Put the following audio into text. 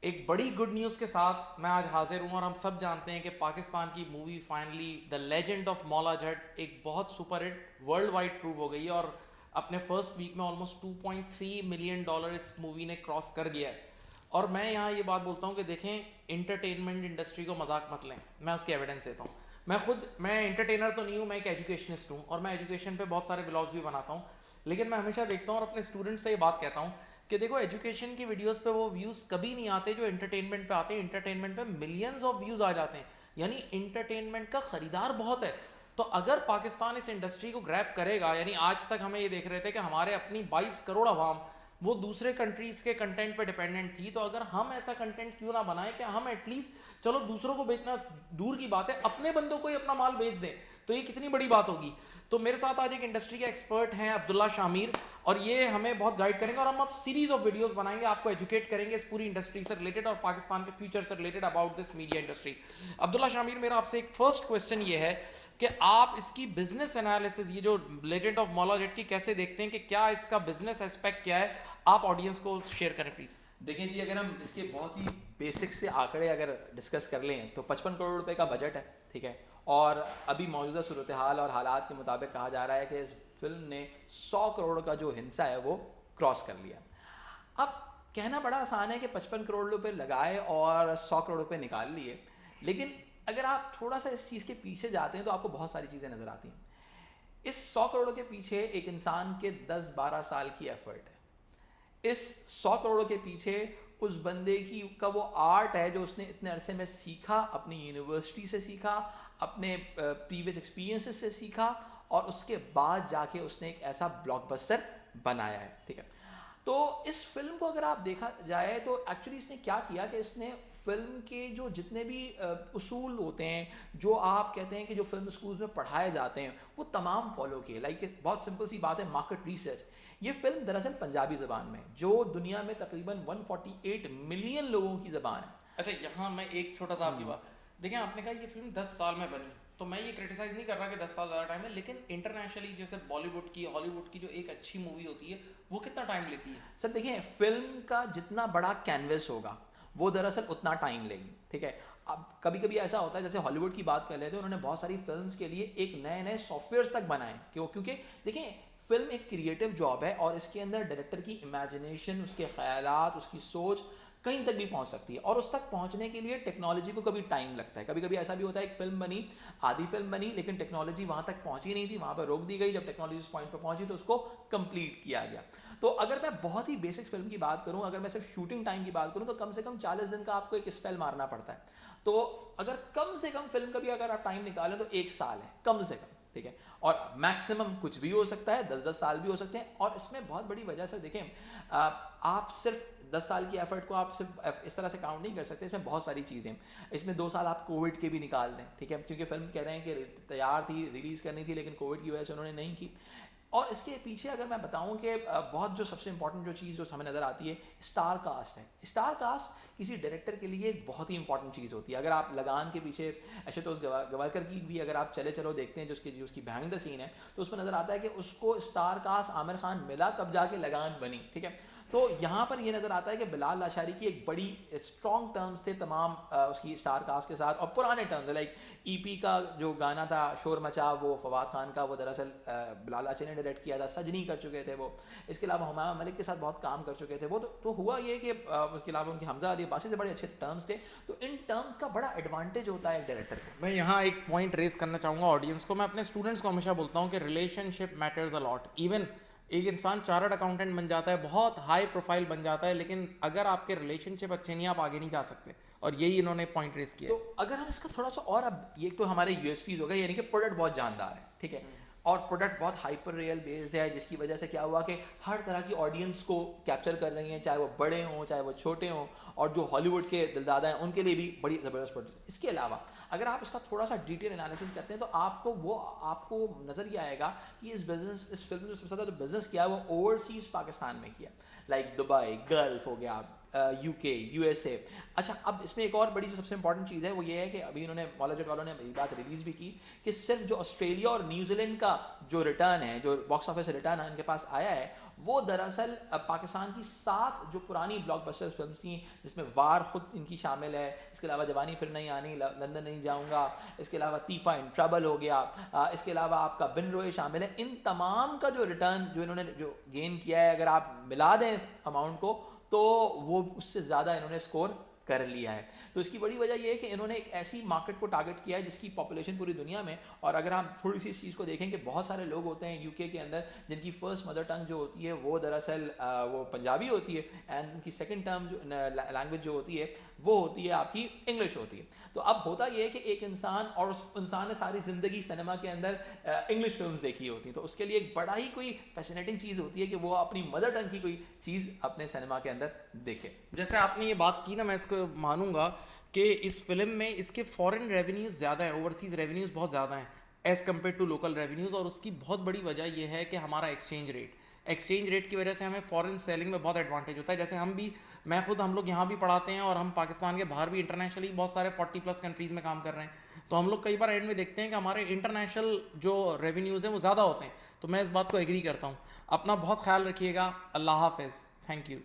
ایک بڑی good news کے ساتھ میں آج حاضر ہوں، اور ہم سب جانتے ہیں کہ پاکستان کی movie finally the legend of Maula Jatt ایک بہت super hit world wide prove ہو گئی ہے، اور اپنے فرسٹ ویک میں آلموسٹ $2.3 ملین اس مووی نے کراس کر گیا ہے. اور میں یہاں یہ بات بولتا ہوں کہ دیکھیں، انٹرٹینمنٹ انڈسٹری کو مذاق مت لیں، میں اس کی ایویڈنس دیتا ہوں. میں انٹرٹینر تو نہیں ہوں، میں ایک ایجوکیشنسٹ ہوں، اور میں ایجوکیشن پہ بہت سارے بلاگس بھی بناتا ہوں. لیکن میں ہمیشہ دیکھتا ہوں اور اپنے اسٹوڈنٹ سے یہ بات کہتا ہوں کہ دیکھو، ایجوکیشن کی ویڈیوز پہ وہ ویوز کبھی نہیں آتے جو انٹرٹینمنٹ پہ آتے ہیں. انٹرٹینمنٹ پہ ملینز آف ویوز آ جاتے ہیں، یعنی انٹرٹینمنٹ کا خریدار بہت ہے. تو اگر پاکستان اس انڈسٹری کو گریب کرے گا، یعنی آج تک ہمیں یہ دیکھ رہے تھے کہ ہمارے اپنی 22 کروڑ عوام وہ دوسرے کنٹریز کے کنٹینٹ پہ ڈیپینڈنٹ تھی، تو اگر ہم ایسا کنٹینٹ کیوں نہ بنائیں کہ ہم ایٹ لیسٹ، چلو دوسروں کو بیچنا دور کی بات ہے، اپنے بندوں کو ہی اپنا مال بیچ دیں، تو یہ کتنی بڑی بات ہوگی. تو میرے ساتھ آج ایک انڈسٹری کے ایکسپرٹ ہیں عبداللہ شامیر، اور یہ ہمیں بہت گائیڈ کریں گے، اور ہم اب سیریز آف ویڈیوز بنائیں گے، آپ کو ایجوکیٹ کریں گے اس پوری انڈسٹری سے ریلیٹڈ اور پاکستان کے فیوچر سے related about this media industry. Abdullah Shamir, میرا آپ سے ایک فرسٹ کوسچن یہ ہے کہ آپ اس کی بزنس انالیسز، یہ جو لیجنڈ آف مولا جٹ کی، کیسے دیکھتے ہیں کہ کیا اس کا بزنس اسپیکٹ کیا ہے؟ آپ آڈینس کو شیئر کریں پلیز. دیکھیں جی، اگر ہم اس کے بہت ہی بیسک سے آنکڑے اگر ڈسکس کر لیں تو 55 کروڑ روپے کا بجٹ ہے، ٹھیک ہے. اور ابھی موجودہ صورتحال اور حالات کے مطابق کہا جا رہا ہے کہ اس فلم نے 100 کروڑ کا جو حصہ ہے وہ کراس کر لیا. اب کہنا بڑا آسان ہے کہ 55 کروڑ روپے لگائے اور 100 کروڑ روپے نکال لیے، لیکن اگر آپ تھوڑا سا اس چیز کے پیچھے جاتے ہیں تو آپ کو بہت ساری چیزیں نظر آتی ہیں. اس 100 کروڑ کے پیچھے ایک انسان کے 10-12 سال کی ایفرٹ ہے. اس 100 کروڑ کے پیچھے اس بندے کا وہ آرٹ ہے جو اس نے اتنے عرصے میں سیکھا، اپنی یونیورسٹی سے سیکھا، اپنے پریویس ایکسپیرینسز سے سیکھا، اور اس کے بعد جا کے اس نے ایک ایسا بلاک بسٹر بنایا ہے، ٹھیک ہے. تو اس فلم کو اگر آپ دیکھا جائے تو ایکچولی اس نے کیا کیا کہ اس نے فلم کے جو جتنے بھی اصول ہوتے ہیں، جو آپ کہتے ہیں کہ جو فلم اسکولز میں پڑھائے جاتے ہیں، وہ تمام فالو کیے. لائک بہت سمپل سی بات ہے، مارکیٹ ریسرچ. یہ فلم دراصل پنجابی زبان میں، جو دنیا میں تقریباً 148 ملین لوگوں کی زبان ہے. اچھا، یہاں میں ایک چھوٹا سا آپ کی بات دیکھیں، آپ نے کہا یہ فلم 10 سال میں بنی، تو میں یہ کرٹیسائز نہیں کر رہا کہ 10 سال زیادہ ٹائم ہے، لیکن انٹرنیشنلی جیسے بالی ووڈ کی، ہالی ووڈ کی جو ایک اچھی مووی ہوتی ہے وہ کتنا ٹائم لیتی ہے؟ سر دیکھیں، فلم کا جتنا بڑا کینوس ہوگا وہ دراصل اتنا ٹائم لے گی، ٹھیک ہے. اب کبھی کبھی ایسا ہوتا ہے، جیسے ہالی ووڈ کی بات کر لیتے ہیں، انہوں نے بہت ساری فلمس کے لیے ایک نئے سافٹ ویئرس تک بنائے، کیونکہ دیکھیں فلم ایک کریٹو جاب ہے، اور اس کے اندر ڈائریکٹر کی امیجنیشن، اس کے خیالات، اس کی سوچ کہیں تک بھی پہنچ سکتی ہے. اور اس تک پہنچنے کے لیے ٹیکنالوجی کو کبھی ٹائم لگتا ہے. کبھی کبھی ایسا بھی ہوتا ہے ایک فلم بنی، آدھی فلم بنی، لیکن ٹیکنالوجی وہاں تک پہنچی نہیں تھی، وہاں پہ روک دی گئی. جب ٹیکنالوجی اس پوائنٹ پہ پہنچی تو اس کو کمپلیٹ کیا گیا. تو اگر میں بہت ہی بیسک فلم کی بات کروں، اگر میں صرف شوٹنگ ٹائم کی بات کروں، تو کم سے کم 40 دن کا آپ کو ایک اسپیل مارنا پڑتا ہے. تو اگر کم سے کم فلم کا بھی اگر آپ ٹائم نکالیں تو 1 سال ہے کم سے کم، ٹھیک ہے. اور میکسیمم کچھ بھی ہو سکتا ہے، 10 سال بھی ہو سکتے ہیں. اور اس میں بہت بڑی وجہ سے دیکھیں، آپ صرف 10 سال کی ایفرٹ کو آپ صرف اس طرح سے کاؤنٹ نہیں کر سکتے. اس میں بہت ساری چیزیں، اس میں 2 سال آپ کووڈ کے بھی نکال دیں، ٹھیک ہے، کیونکہ فلم کہہ رہے ہیں کہ تیار تھی، ریلیز کرنی تھی، لیکن کووڈ کی وجہ سے انہوں نے نہیں کی. اور اس کے پیچھے اگر میں بتاؤں کہ بہت جو سب سے امپورٹنٹ جو چیز جو ہمیں نظر آتی ہے، اسٹار کاسٹ ہے. اسٹار کاسٹ کسی ڈائریکٹر کے لیے ایک بہت ہی امپورٹنٹ چیز ہوتی ہے. اگر آپ لگان کے پیچھے اشتوش گوارکر کی بھی اگر آپ چلو دیکھتے ہیں، جو اس کی بیہائنڈ دا سین ہے، تو اس میں نظر آتا ہے کہ اس کو اسٹار کاسٹ عامر خان ملا تب جا کے لگان بنی، ٹھیک ہے. تو یہاں پر یہ نظر آتا ہے کہ بلال لاشاری کی ایک بڑی اسٹرانگ ٹرمز تھے تمام اس کی اسٹار کاسٹ کے ساتھ، اور پرانے ٹرمز لائک ای پی کا جو گانا تھا شور مچا، وہ فواد خان کا، وہ دراصل بلال لاشاری نے ڈائریکٹ کیا تھا. سجنی کر چکے تھے وہ. اس کے علاوہ ہمایوں ملک کے ساتھ بہت کام کر چکے تھے وہ. تو ہوا یہ کہ اس کے علاوہ ان کے حمزہ علی عباسی سے بڑے اچھے ٹرمز تھے. تو ان ٹرمز کا بڑا ایڈوانٹیج ہوتا ہے ایک ڈائریکٹر کو. میں یہاں ایک پوائنٹ ریز کرنا چاہوں گا آڈینس کو. میں اپنے اسٹوڈنٹس کو ہمیشہ بولتا ہوں کہ ریلیشن شپ میٹرز اے لاٹ. ایون ایک انسان چارٹرڈ اکاؤنٹنٹ بن جاتا ہے، بہت ہائی پروفائل بن جاتا ہے، لیکن اگر آپ کے ریلیشن شپ اچھے نہیں، آپ آگے نہیں جا سکتے. اور یہی انہوں نے پوائنٹ ریز کیا. تو اگر ہم اس کا تھوڑا سا اور، اب یہ تو ہمارے یو ایس پیز ہو گئے، یعنی کہ پروڈکٹ بہت جاندار ہے، ٹھیک ہے، اور پروڈکٹ بہت ہائپر ریئل بیسڈ ہے، جس کی وجہ سے کیا ہوا کہ ہر طرح کی آڈینس کو کیپچر کر رہی ہیں، چاہے وہ بڑے ہوں چاہے وہ چھوٹے ہوں، اور جو ہالی ووڈ کے دلدادہ ہیں ان کے لیے بھی بڑی زبردست پروڈکٹ. اس کے علاوہ اگر آپ اس کا تھوڑا سا ڈیٹیل انالیسس کرتے ہیں تو آپ کو نظر یہ آئے گا کہ اس فلم نے سب سے زیادہ جو بزنس کیا ہے وہ اوورسیز پاکستان میں کیا، لائک دبئی، گلف ہو گیا، یو کے، یو ایس اے. اچھا، اب اس میں ایک اور بڑی سب سے امپورٹنٹ چیز ہے، وہ یہ ہے کہ ابھی انہوں نے مولا جٹ والوں نے یہ بات ریلیز بھی کی کہ صرف جو آسٹریلیا اور نیوزی لینڈ کا جو ریٹرن ہے، جو باکس آفس ریٹرن ان کے پاس آیا ہے، وہ دراصل پاکستان کی 7 جو پرانی بلاک بسٹر فلمس تھیں جس میں وار خود ان کی شامل ہے, اس کے علاوہ جوانی پھر نہیں آنی, لندن نہیں جاؤں گا, اس کے علاوہ تیفا ان ٹربل ہو گیا, اس کے علاوہ آپ کا بن روئے شامل ہے, ان تمام کا جو ریٹرن جو انہوں نے جو گین کیا ہے اگر آپ ملا دیں اس اماؤنٹ کو تو وہ اس سے زیادہ انہوں نے اسکور کر لیا ہے. تو اس کی بڑی وجہ یہ ہے کہ انہوں نے ایک ایسی مارکیٹ کو ٹارگٹ کیا ہے جس کی پاپولیشن پوری دنیا میں, اور اگر ہم تھوڑی سی اس چیز کو دیکھیں کہ بہت سارے لوگ ہوتے ہیں یو کے اندر جن کی فرسٹ مدر ٹنگ جو ہوتی ہے وہ دراصل وہ پنجابی ہوتی ہے, اینڈ ان کی سیکنڈ ٹرم جو لینگویج جو ہوتی ہے وہ ہوتی ہے آپ کی انگلش ہوتی ہے. تو اب ہوتا یہ ہے کہ ایک انسان, اور اس انسان نے ساری زندگی سنیما کے اندر انگلش فلمز دیکھی ہوتی ہیں, تو اس کے لیے ایک بڑا ہی کوئی فیسینیٹنگ چیز ہوتی ہے کہ وہ اپنی مدر ٹنگ کی کوئی چیز اپنے سنیما کے اندر دیکھے. جیسے آپ نے یہ بات کی نا, میں اس کو مانوں گا کہ اس فلم میں اس کے فورن ریونیوز زیادہ ہیں, اوورسیز ریونیوز بہت زیادہ ہیں as compared to local revenues, اور اس کی بہت بڑی وجہ یہ ہے کہ ہمارا ایکسچینج ریٹ کی وجہ سے ہمیں فورن سیلنگ میں بہت ایڈوانٹیج ہوتا ہے. جیسے ہم لوگ یہاں بھی پڑھاتے ہیں اور ہم پاکستان کے باہر بھی انٹرنیشنلی بہت سارے 40+ کنٹریز میں کام کر رہے ہیں, تو ہم لوگ کئی بار اینڈ میں دیکھتے ہیں کہ ہمارے انٹرنیشنل جو ریونیوز ہیں وہ زیادہ ہوتے ہیں. تو میں اس بات کو ایگری کرتا ہوں. اپنا بہت خیال رکھیے گا. اللہ حافظ. Thank you.